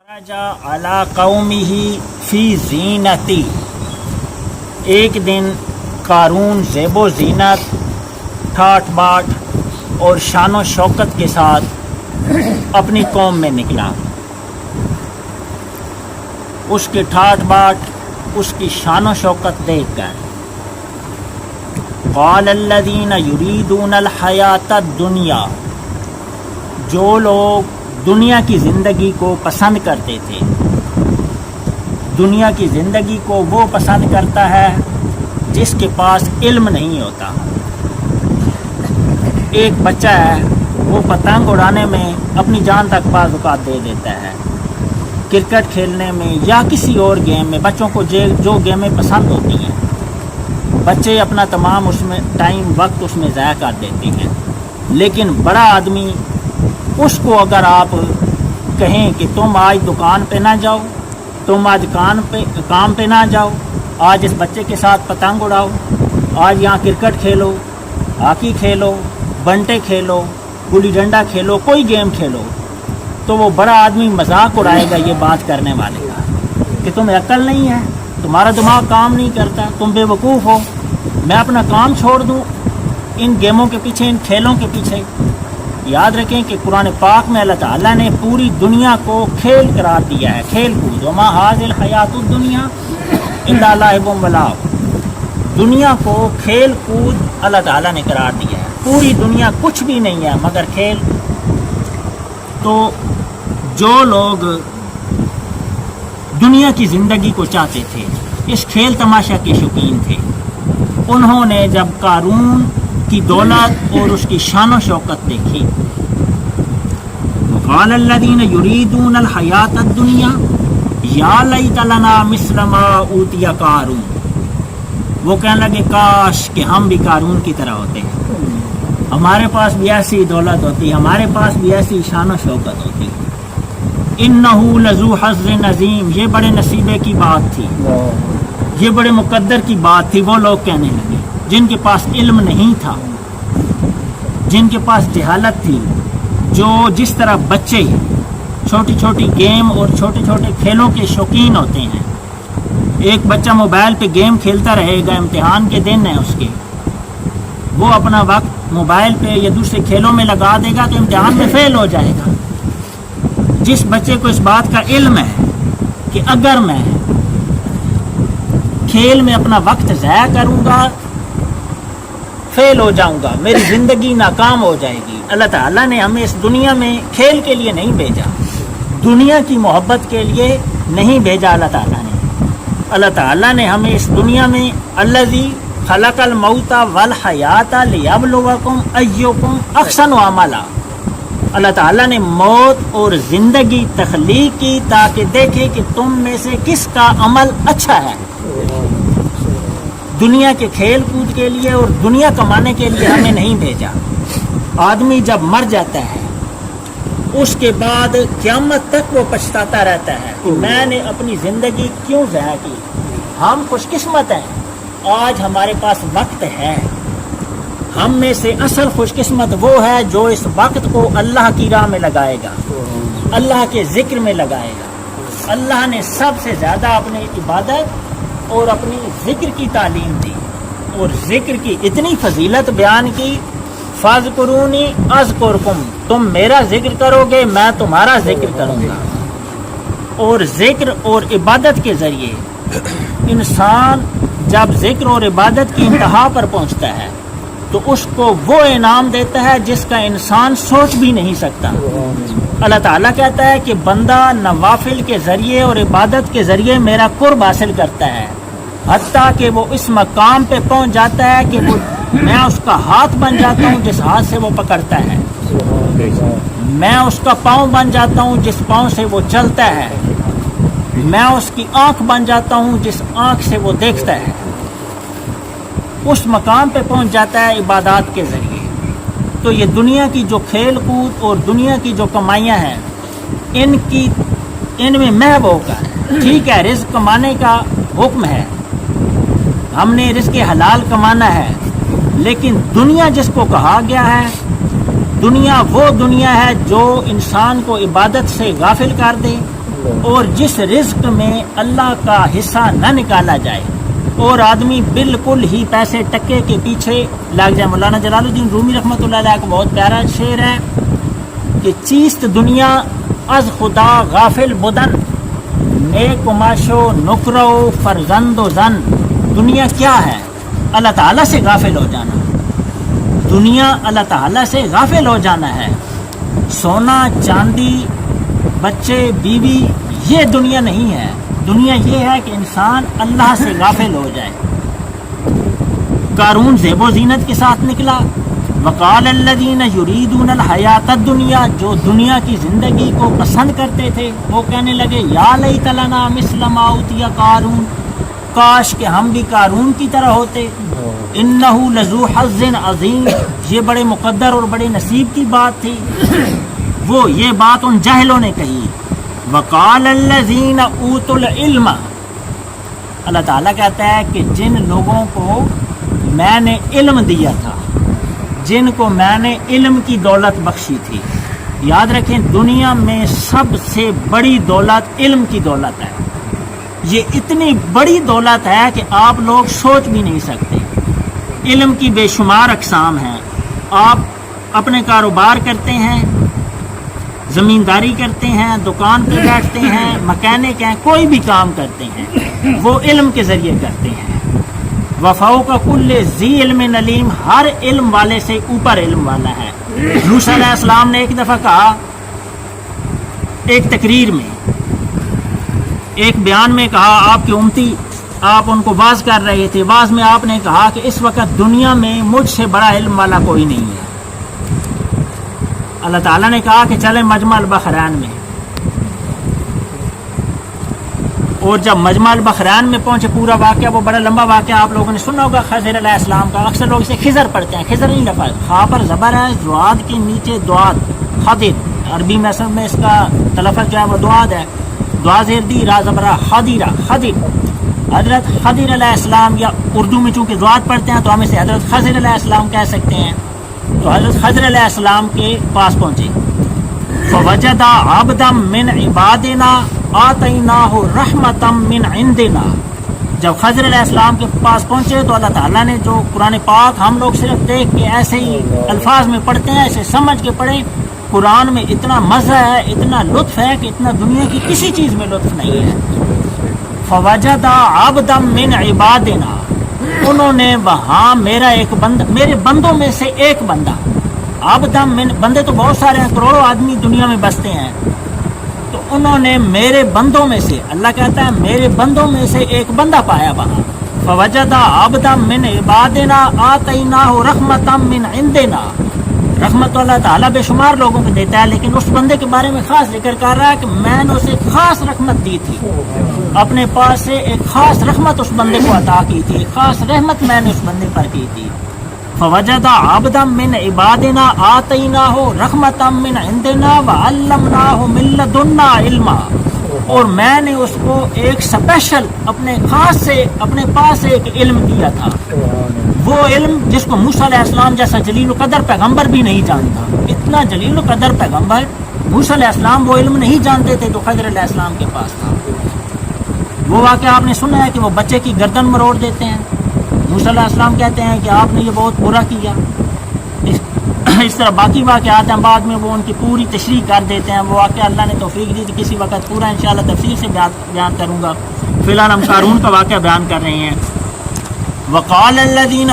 خرج علی قومہ فی زینتی، ایک دن قارون زیب و زینت، ٹھاٹ باٹ اور شان و شوکت کے ساتھ اپنی قوم میں نکلا۔ اس کے ٹھاٹ باٹ، اس کی شان و شوکت دیکھ کر قال الذین یریدون الحیاۃ الدنیا، جو لوگ دنیا کی زندگی کو پسند کرتے تھے، دنیا کی زندگی کو وہ پسند کرتا ہے جس کے پاس علم نہیں ہوتا۔ ایک بچہ ہے، وہ پتنگ اڑانے میں اپنی جان تک بعض اوقات دے دیتا ہے، کرکٹ کھیلنے میں یا کسی اور گیم میں، بچوں کو جو گیمیں پسند ہوتی ہیں بچے اپنا تمام اس میں ٹائم وقت اس میں ضائع کر دیتے ہیں۔ لیکن بڑا آدمی، اس کو اگر آپ کہیں کہ تم آج دکان پہ نہ جاؤ، تم آج کام پہ نہ جاؤ، آج اس بچے کے ساتھ پتنگ اڑاؤ، آج یہاں کرکٹ کھیلو، ہاکی کھیلو، بنٹے کھیلو، گلی ڈنڈا کھیلو، کوئی گیم کھیلو، تو وہ بڑا آدمی مذاق اڑائے گا یہ بات کرنے والے کا کہ تمہیں عقل نہیں ہے، تمہارا دماغ کام نہیں کرتا، تم بے وقوف ہو، میں اپنا کام چھوڑ دوں ان گیموں کے پیچھے، ان کھیلوں کے پیچھے۔ یاد رکھیں کہ قرآن پاک میں اللہ تعالیٰ نے پوری دنیا کو کھیل قرار دیا ہے، کھیل کود، وما ھذی الحیاۃ الدنیا الا لعب و لہو، دنیا کو کھیل کود اللہ تعالیٰ نے قرار دیا ہے، پوری دنیا کچھ بھی نہیں ہے مگر کھیل۔ تو جو لوگ دنیا کی زندگی کو چاہتے تھے، اس کھیل تماشا کے شوقین تھے، انہوں نے جب قارون کی دولت اور اس کی شان و شوکت دیکھی، قال الذین یریدون الحیاۃ الدنیا یا لیت لنا مثل ما اوتی قارون، وہ کہنے لگے کاش کہ ہم بھی قارون کی طرح ہوتے ہیں، ہمارے پاس بھی ایسی دولت ہوتی، ہمارے پاس بھی ایسی شان و شوکت ہوتی۔ انہ لذو حظ عظیم، یہ بڑے نصیبے کی بات تھی، یہ بڑے مقدر کی بات تھی۔ وہ لوگ کہنے لگے جن کے پاس علم نہیں تھا، جن کے پاس جہالت تھی، جو جس طرح بچے چھوٹی چھوٹی گیم اور چھوٹے چھوٹے کھیلوں کے شوقین ہوتے ہیں، ایک بچہ موبائل پہ گیم کھیلتا رہے گا، امتحان کے دن ہے اس کے، وہ اپنا وقت موبائل پہ یا دوسرے کھیلوں میں لگا دے گا تو امتحان میں فیل ہو جائے گا۔ جس بچے کو اس بات کا علم ہے کہ اگر میں کھیل میں اپنا وقت ضائع کروں گا فیل ہو جاؤں گا، میری زندگی ناکام ہو جائے گی۔ اللہ تعالیٰ نے ہمیں اس دنیا میں کھیل کے لیے نہیں بھیجا، دنیا کی محبت کے لیے نہیں بھیجا۔ اللہ تعالیٰ نے ہمیں اس دنیا میں الذی خلق الموت والحیات لیبلوکم ایکم احسن عملا، اللہ تعالیٰ نے موت اور زندگی تخلیق کی تاکہ دیکھے کہ تم میں سے کس کا عمل اچھا ہے۔ دنیا کے کھیل کود کے لیے اور دنیا کمانے کے لیے ہمیں نہیں بھیجا۔ آدمی جب مر جاتا ہے اس کے بعد قیامت تک وہ پچھتاتا رہتا ہے کہ میں نے اپنی زندگی کیوں ضائع کی۔ ہم خوش قسمت ہیں، آج ہمارے پاس وقت ہے۔ ہم میں سے اصل خوش قسمت وہ ہے جو اس وقت کو اللہ کی راہ میں لگائے گا، اللہ کے ذکر میں لگائے گا۔ اللہ نے سب سے زیادہ اپنی عبادت اور اپنی ذکر کی تعلیم دی اور ذکر کی اتنی فضیلت بیان کی، فاذکرونی اذکرکم، تم میرا ذکر کرو گے میں تمہارا ذکر کروں گا۔ اور ذکر اور عبادت کے ذریعے انسان جب ذکر اور عبادت کی انتہا پر پہنچتا ہے تو اس کو وہ انعام دیتا ہے جس کا انسان سوچ بھی نہیں سکتا۔ اللہ تعالیٰ کہتا ہے کہ بندہ نوافل کے ذریعے اور عبادت کے ذریعے میرا قرب حاصل کرتا ہے، حتیٰ کہ وہ اس مقام پہ پہنچ جاتا ہے کہ میں اس کا ہاتھ بن جاتا ہوں جس ہاتھ سے وہ پکڑتا ہے، میں اس کا پاؤں بن جاتا ہوں جس پاؤں سے وہ چلتا ہے، میں اس کی آنکھ بن جاتا ہوں جس آنکھ سے وہ دیکھتا ہے۔ اس مقام پہ پہنچ جاتا ہے عبادات کے ذریعے۔ تو یہ دنیا کی جو کھیل کود اور دنیا کی جو کمائیاں ہیں ان میں محو ہو کر، ٹھیک ہے رزق کمانے کا حکم ہے، ہم نے رزق حلال کمانا ہے، لیکن دنیا جس کو کہا گیا ہے، دنیا وہ دنیا ہے جو انسان کو عبادت سے غافل کر دے، اور جس رزق میں اللہ کا حصہ نہ نکالا جائے اور آدمی بالکل ہی پیسے ٹکے کے پیچھے لگ جائے. مولانا جلال الدین رومی رحمۃ اللہ علیہ کا بہت پیارا شعر ہے کہ چیست دنیا از خدا غافل بدن نیک ماشو نکرو فرزند و زن. دنیا کیا ہے؟ اللہ تعالیٰ سے غافل ہو جانا. دنیا اللہ تعالیٰ سے غافل ہو جانا ہے. سونا چاندی بچے بیوی یہ دنیا نہیں ہے. دنیا یہ ہے کہ انسان اللہ سے غافل ہو جائے. قارون زیب و زینت کے ساتھ نکلا. وقال الذین یریدون الحیات الدنیا، جو دنیا کی زندگی کو پسند کرتے تھے وہ کہنے لگے یا لیت لنا مثل ما اوتی قارون، کاش کہ ہم بھی قارون کی طرح ہوتے. انہ لذو حظ عظیم، یہ بڑے مقدر اور بڑے نصیب کی بات تھی. وہ یہ بات ان جاہلوں نے کہی. وقال الذین اوتوا العلم، اللہ تعالیٰ کہتا ہے کہ جن لوگوں کو میں نے علم دیا تھا، جن کو میں نے علم کی دولت بخشی تھی. یاد رکھیں دنیا میں سب سے بڑی دولت علم کی دولت ہے. یہ اتنی بڑی دولت ہے کہ آپ لوگ سوچ بھی نہیں سکتے. علم کی بے شمار اقسام ہیں. آپ اپنے کاروبار کرتے ہیں، زمینداری کرتے ہیں، دکان پہ بیٹھتے ہیں، مکینک ہیں، کوئی بھی کام کرتے ہیں وہ علم کے ذریعے کرتے ہیں. وفوق کل ذی علم علیم، ہر علم والے سے اوپر علم والا ہے. موسیٰ علیہ السلام نے ایک دفعہ کہا، ایک تقریر میں، ایک بیان میں کہا، آپ کے امتی آپ ان کو واز کر رہے تھے. واز میں آپ نے کہا کہ اس وقت دنیا میں مجھ سے بڑا علم والا کوئی نہیں ہے. اللہ تعالیٰ نے کہا کہ چلیں مجمع البحرین میں. اور جب مجمع البحرین میں پہنچے، پورا واقعہ وہ بڑا لمبا واقعہ آپ لوگوں نے سنا ہوگا خضر علیہ السلام کا. اکثر لوگ اسے خضر پڑھتے ہیں، خضر نہیں لفظ، خا پر زبر ہے، زواد کے نیچے دواد، خضر. عربی میں اصل میں اس کا تلفظ جو ہے وہ دواد ہے. دعا زیر دی را زبرہ خضرہ، خضر. حضرت خضر علیہ السلام، یا اردو میں چونکہ زواد پڑھتے ہیں تو ہم اسے حضرت خضر علیہ السلام کہہ سکتے ہیں. تو حضرت خضر علیہ السلام کے پاس پہنچے. فوجد عبدا من عبادنا آتیناہ رحمتا من عندنا. جب خضر علیہ السلام کے پاس پہنچے تو اللہ تعالیٰ نے، جو قرآن پاک ہم لوگ صرف دیکھ کے ایسے ہی الفاظ میں پڑھتے ہیں، ایسے سمجھ کے پڑھیں، قرآن میں اتنا مزہ ہے، اتنا لطف ہے کہ اتنا دنیا کی کسی چیز میں لطف نہیں ہے. فوجد عبدا من عبادنا، انہوں نے وہاں میرا ایک بندہ، میرے بندوں میں سے ایک بندہ. عبدا من، بندے تو بہت سارے ہیں، کروڑوں آدمی دنیا میں بستے ہیں. تو انہوں نے میرے بندوں میں سے، اللہ کہتا ہے میرے بندوں میں سے ایک بندہ پایا وہاں. فوجد عبدا من عبادنا آتیناہ رحمتا من عندنا. رحمت تو اللہ تعالیٰ بے شمار لوگوں کو دیتا ہے، لیکن اس بندے کے بارے میں خاص ذکر کر رہا ہے کہ میں نے اسے خاص رحمت دی تھی. اپنے پاس سے ایک خاص رحمت اس بندے کو عطا کی تھی، ایک خاص رحمت میں نے اس بندے پر کی تھی. فوجد عبدا من عبادنا آتیناہ رحمتا من عندنا وعلمناہ من لدنا علما. اور میں نے اس کو ایک سپیشل اپنے خاص سے اپنے پاس سے ایک علم دیا تھا. وہ علم جس کو موسیٰ علیہ السلام جیسا جلیل القدر پیغمبر بھی نہیں جانتا. اتنا جلیل القدر پیغمبر موسیٰ علیہ السلام وہ علم نہیں جانتے تھے جو خضر علیہ السلام کے پاس تھا. وہ واقعہ آپ نے سنا ہے کہ وہ بچے کی گردن مروڑ دیتے ہیں. موسیٰ علیہ السلام کہتے ہیں کہ آپ نے یہ بہت برا کیا. اس طرح باقی واقعات ہیں، بعد میں وہ ان کی پوری تشریح کر دیتے ہیں. وہ واقعہ اللہ نے توفیق دی کہ کسی وقت پورا انشاءاللہ تفصیل سے بیان کروں گا. فی الحال ہم قارون کا واقعہ بیان کر رہے ہیں. وقال الذین